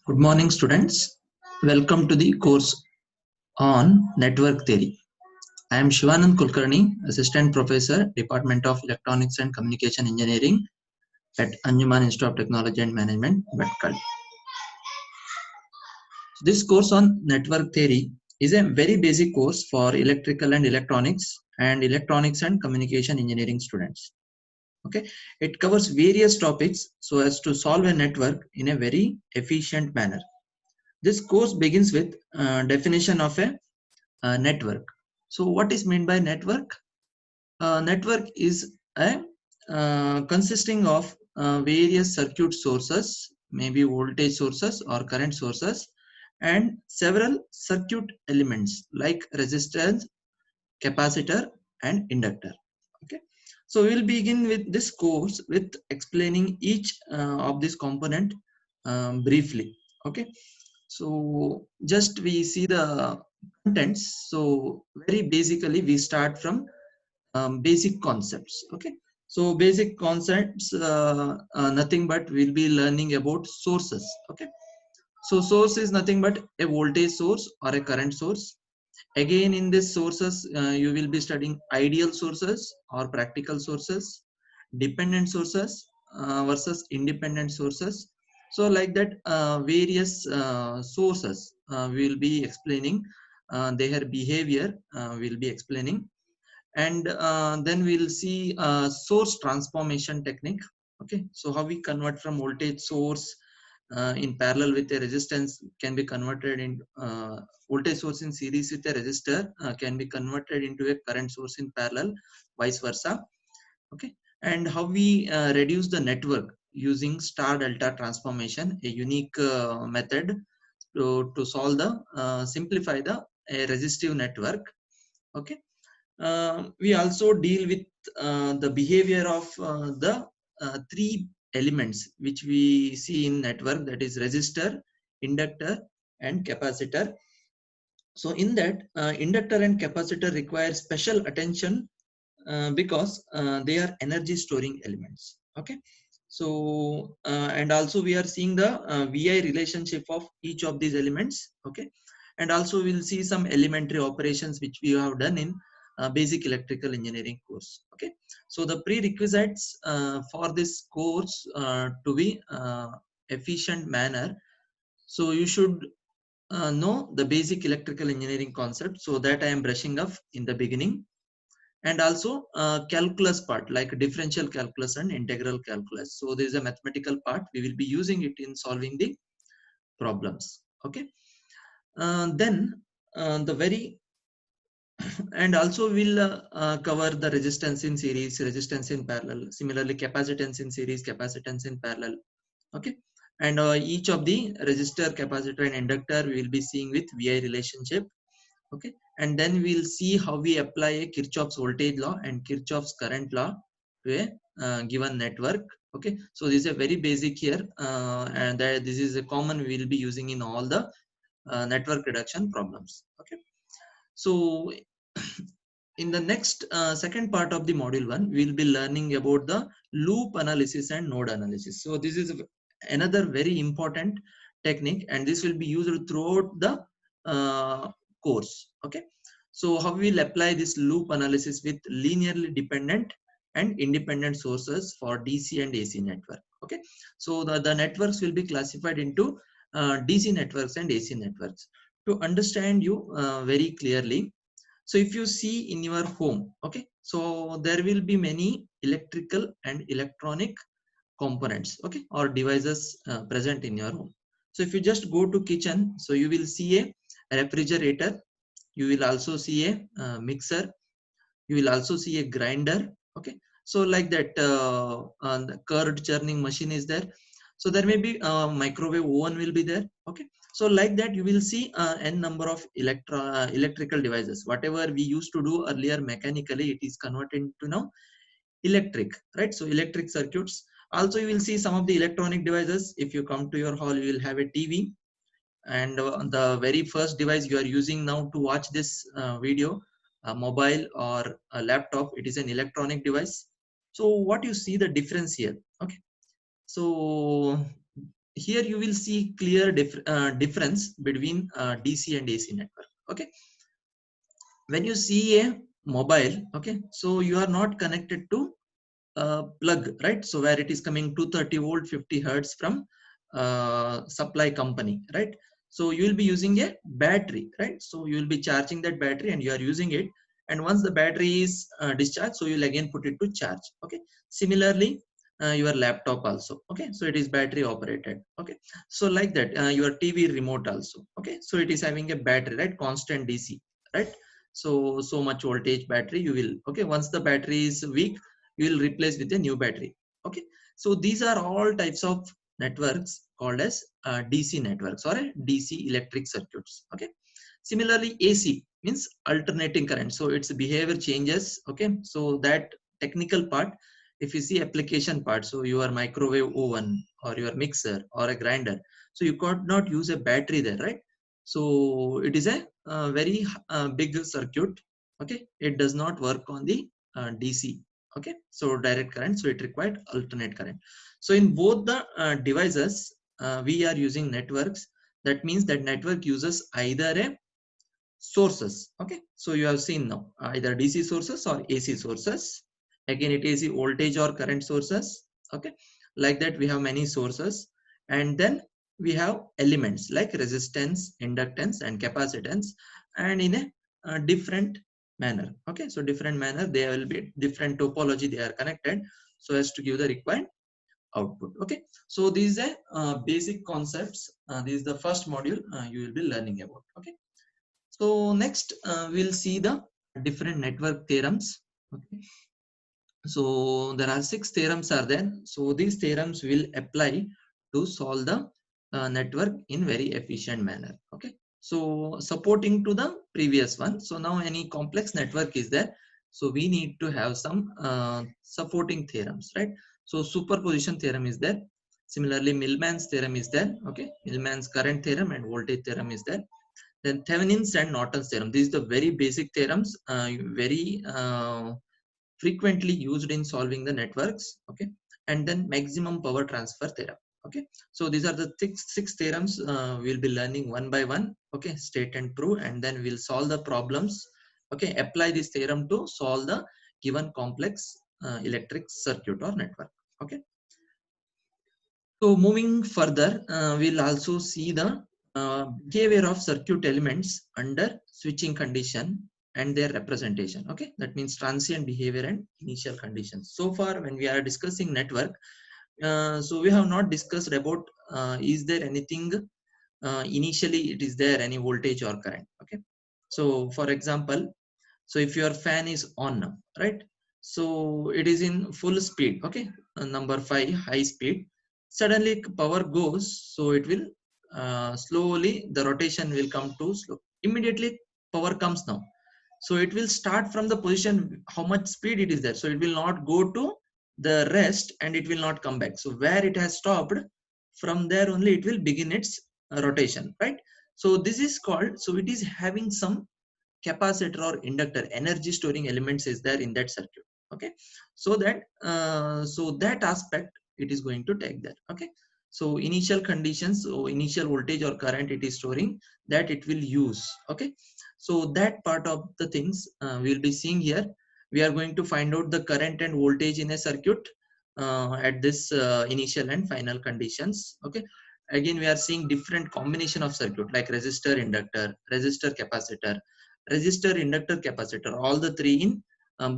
Good morning, students. Welcome to the course on network theory. I am Shivanand Kulkarni, Assistant Professor, Department of Electronics and Communication Engineering at Anjuman Institute of Technology and Management, Bhatkal. This course on network theory is a very basic course for electrical and electronics and communication engineering students. Okay, it covers various topics so as to solve a network in a very efficient manner. This course begins with definition of a network. So what is meant by network? Network is a consisting of various circuit sources, maybe voltage sources or current sources, and several circuit elements like resistance, capacitor, and inductor. Okay, so we'll begin with this course with explaining each of this component briefly. Okay, so just we see the contents. So very basically we start from basic concepts. Okay, so basic concepts, nothing but we'll be learning about sources. Okay, so source is nothing but a voltage source or a current source. Again, in these sources you will be studying ideal sources or practical sources, dependent sources versus independent sources. So like that, various sources we will be explaining, their behavior we'll be explaining. And then we'll see source transformation technique. Okay, so how we convert from voltage source in parallel with a resistance can be converted in voltage source in series with a resistor can be converted into a current source in parallel, vice versa. Okay, and how we reduce the network using star delta transformation, a unique method to solve the simplify the a resistive network. Okay, we also deal with the behavior of the three elements which we see in network, that is resistor, inductor, and capacitor. So in that, inductor and capacitor require special attention because they are energy storing elements. Okay, so and also we are seeing the VI relationship of each of these elements. Okay, and also we'll see some elementary operations which we have done in basic electrical engineering course. Okay, so the prerequisites for this course to be efficient manner, so you should know the basic electrical engineering concept, so that I am brushing up in the beginning. And also calculus part like differential calculus and integral calculus. So there is a mathematical part, we will be using it in solving the problems. Okay, then the very and also we'll cover the resistance in series, resistance in parallel, similarly capacitance in series, capacitance in parallel. Okay, and each of the resistor, capacitor, and inductor we will be seeing with VI relationship. Okay, and then we'll see how we apply a Kirchhoff's voltage law and Kirchhoff's current law to a given network. Okay, so this is a very basic here, and that this is a common we will be using in all the network reduction problems. Okay, so in the next second part of the module 1, we will be learning about the loop analysis and node analysis. So this is another very important technique, and this will be used throughout the course. Okay, so how we will apply this loop analysis with linearly dependent and independent sources for DC and AC network. Okay, so the networks will be classified into DC networks and AC networks. To understand you very clearly, so if you see in your home, okay, so there will be many electrical and electronic components, okay, or devices present in your home. So if you just go to kitchen, so you will see a refrigerator, you will also see a mixer, you will also see a grinder. Okay, so like that, the curd churning machine is there. So there may be microwave oven will be there. Okay, so like that you will see n number of electrical devices. Whatever we used to do earlier mechanically, it is converted to now electric, right? So electric circuits. Also you will see some of the electronic devices. If you come to your hall, you will have a TV, and the very first device you are using now to watch this video, a mobile or a laptop, it is an electronic device. So what you see the difference here? Okay, so here you will see clear difference between DC and AC network. Okay, when you see a mobile, okay, so you are not connected to plug, right? So where it is coming 230 volt 50 hertz from supply company, right? So you will be using a battery, right? So you will be charging that battery and you are using it, and once the battery is discharged, so you will again put it to charge. Okay, similarly your laptop also, okay, so it is battery operated. Okay, so like that your TV remote also, okay, so it is having a battery, right? Constant DC, right? So much voltage battery you will, okay, once the battery is weak, you will replace with a new battery. Okay, so these are all types of networks called as DC networks or DC electric circuits. Okay, similarly AC means alternating current, so its behavior changes. Okay, so that technical part, if you see application part, so your microwave oven or your mixer or a grinder, so you could not use a battery there, right? So it is a very big circuit. Okay, it does not work on the DC. Okay, so direct current, so it required alternate current. So in both the devices we are using networks. That means that network uses either a sources. Okay, so you have seen now either DC sources or AC sources. Again, it is voltage or current sources. Okay, like that we have many sources, and then we have elements like resistance, inductance and capacitance, and in a different manner. Okay, so different manner, they will be different topology, they are connected so as to give the required output. Okay, so these are basic concepts. This is the first module you will be learning about. Okay, so next we'll see the different network theorems. Okay, so there are 6 theorems are there. So these theorems will apply to solve the network in very efficient manner. Okay, so supporting to the previous one. So now any complex network is there, so we need to have some supporting theorems, right? So superposition theorem is there. Similarly, Millman's theorem is there. Okay, Millman's current theorem and voltage theorem is there. Then Thevenin's and Norton's theorem. These are the very basic theorems, very frequently used in solving the networks. Okay, and then maximum power transfer theorem. Okay, so these are the six theorems we'll be learning one by one. Okay, state and prove, and then we'll solve the problems. Okay, apply this theorem to solve the given complex electric circuit or network. Okay, so moving further, we'll also see the behavior of circuit elements under switching condition and their representation. Okay, that means transient behavior and initial conditions. So far, when we are discussing network, so we have not discussed about is there anything initially it is there any voltage or current. Okay, so for example, so if your fan is on now, right? So it is in full speed. Okay, number 5, high speed. Suddenly power goes, so it will slowly the rotation will come to slow. Immediately power comes now, so it will start from the position how much speed it is there. So it will not go to the rest and it will not come back. So where it has stopped, from there only it will begin its rotation, right? So this is called, so it is having some capacitor or inductor energy storing elements is there in that circuit. Okay, so that aspect it is going to take that. Okay, so initial conditions, so initial voltage or current it is storing, that it will use. Okay, so that part of the things we'll be seeing here. We are going to find out the current and voltage in a circuit at this initial and final conditions. Okay, again we are seeing different combination of circuit like resistor, inductor, resistor, capacitor, resistor, inductor, capacitor, all the three in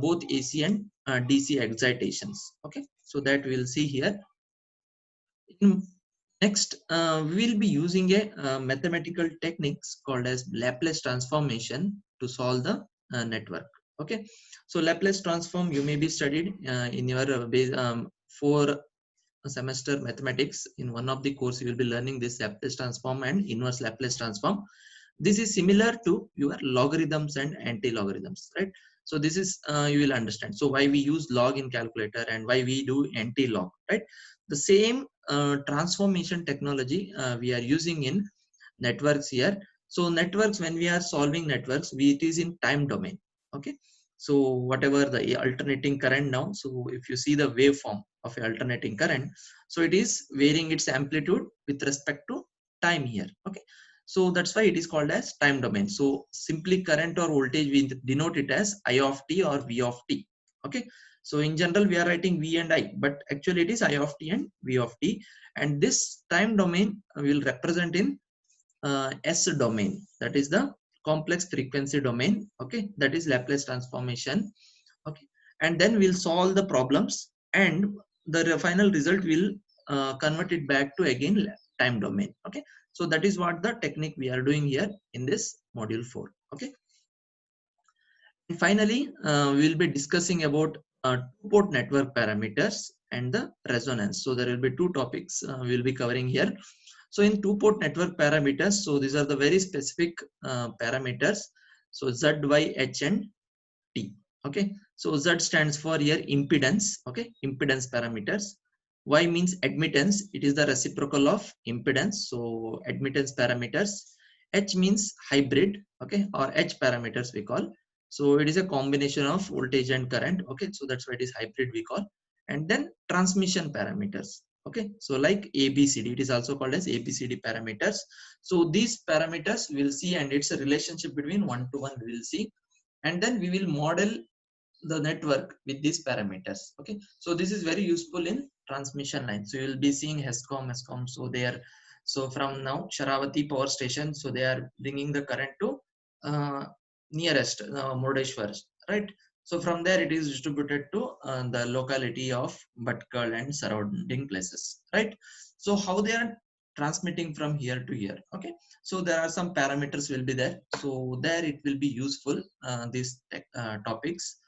both AC and DC excitations. Okay, so that we'll see here. Next, we'll be using a mathematical techniques called as Laplace transformation to solve the network. Okay, so Laplace transform you may be studied in your 4 semester mathematics. In one of the course, you will be learning this Laplace transform and inverse Laplace transform. This is similar to your logarithms and anti-logarithms, right? So this is you will understand. So why we use log in calculator and why we do anti-log, right? The same transformation technology we are using in networks here. So networks, when we are solving networks, it is in time domain. Okay, so whatever the alternating current now, so if you see the waveform, of alternating current. So it is varying its amplitude with respect to time here. Okay, so that's why it is called as time domain. So simply current or voltage we denote it as I of t or V of t. Okay, so in general we are writing V and I, but actually it is I of t and V of t, and this time domain will represent in S domain, that is the complex frequency domain. Okay, that is Laplace transformation. Okay, and then we'll solve the problems, and the final result will convert it back to again time domain. Okay, so that is what the technique we are doing here in this module 4. Okay, and finally we'll be discussing about two-port network parameters and the resonance. So there will be two topics we'll be covering here. So in two-port network parameters, so these are the very specific parameters. So Z, Y, H and T. Okay, so Z stands for here impedance. Okay, impedance parameters. Y means admittance. It is the reciprocal of impedance. So admittance parameters. H means hybrid. Okay, or H parameters we call. So it is a combination of voltage and current. Okay, so that's why it is hybrid we call. And then transmission parameters. Okay, so like ABCD, it is also called as ABCD parameters. So these parameters we'll see, and it's a relationship between one to one we'll see, and then we will model the network with these parameters. Okay, so this is very useful in transmission line. So you will be seeing HESCOM. So they are, so from now Sharavati power station, so they are bringing the current to nearest Murdeshwar, right? So from there it is distributed to the locality of Bhatkal and surrounding places, right? So how they are transmitting from here to here. Okay, so there are some parameters will be there, so there it will be useful, these topics.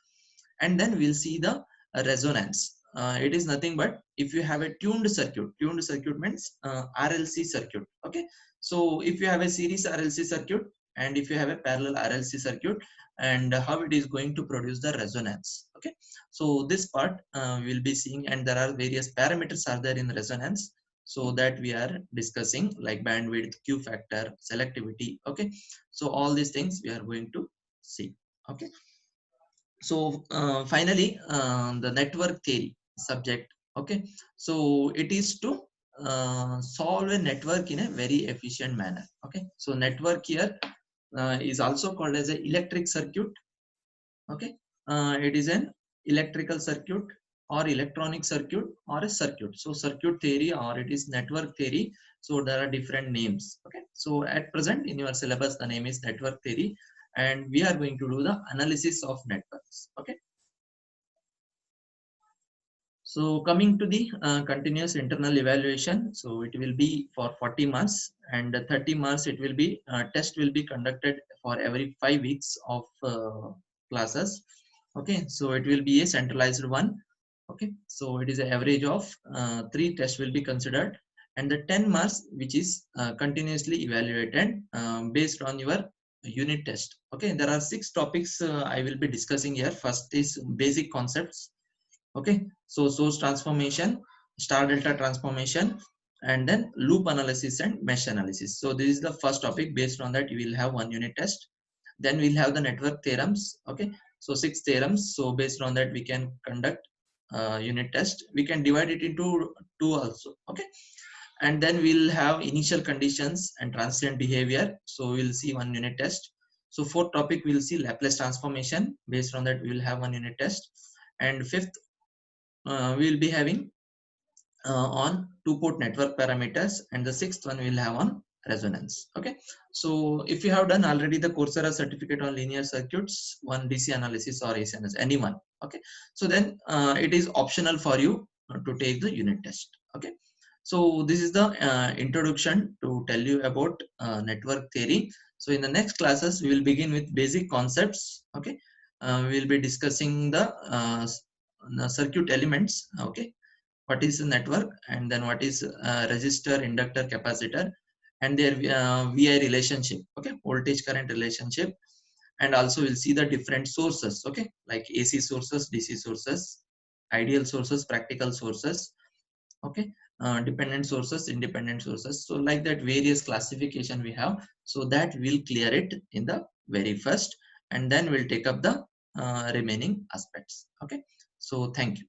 And then we'll see the resonance. It is nothing but if you have a tuned circuit means RLC circuit. Okay, so if you have a series RLC circuit and if you have a parallel RLC circuit, and how it is going to produce the resonance. Okay, so this part we'll be seeing, and there are various parameters are there in resonance, so that we are discussing, like bandwidth, Q factor, selectivity. Okay, so all these things we are going to see. Okay, so finally the network theory subject. Okay, so it is to solve a network in a very efficient manner. Okay, so network here is also called as an electric circuit. Okay, it is an electrical circuit or electronic circuit or a circuit. So circuit theory or it is network theory, so there are different names. Okay, so at present in your syllabus the name is network theory, and we are going to do the analysis of networks. Okay, so coming to the continuous internal evaluation, so it will be for 40 marks, and 30 marks it will be test will be conducted for every 5 weeks of classes. Okay, so it will be a centralized one. Okay, so it is an average of 3 tests will be considered, and the 10 marks which is continuously evaluated based on your unit test. Okay, there are 6 topics I will be discussing here. First is basic concepts. Okay, so source transformation, star delta transformation, and then loop analysis and mesh analysis. So this is the first topic. Based on that you will have one unit test. Then we'll have the network theorems. Okay, so 6 theorems. So based on that we can conduct unit test. We can divide it into 2 also. Okay, and then we'll have initial conditions and transient behavior. So we'll see one unit test. So fourth topic we'll see Laplace transformation. Based on that we will have one unit test. And fifth we will be having on two-port network parameters, and the sixth one we will have on resonance. Okay, so if you have done already the Coursera certificate on linear circuits, one DC analysis or AC analysis, anyone. Okay, so then it is optional for you to take the unit test. Okay, so this is the introduction to tell you about network theory. So in the next classes we will begin with basic concepts. Okay, we will be discussing the circuit elements. Okay, what is a network, and then what is resistor, inductor, capacitor, and their VI relationship. Okay, voltage current relationship, and also we'll see the different sources. Okay, like AC sources, DC sources, ideal sources, practical sources. Okay, dependent sources, independent sources. So like that various classification we have, so that we'll clear it in the very first, and then we'll take up the remaining aspects. Okay, so thank you.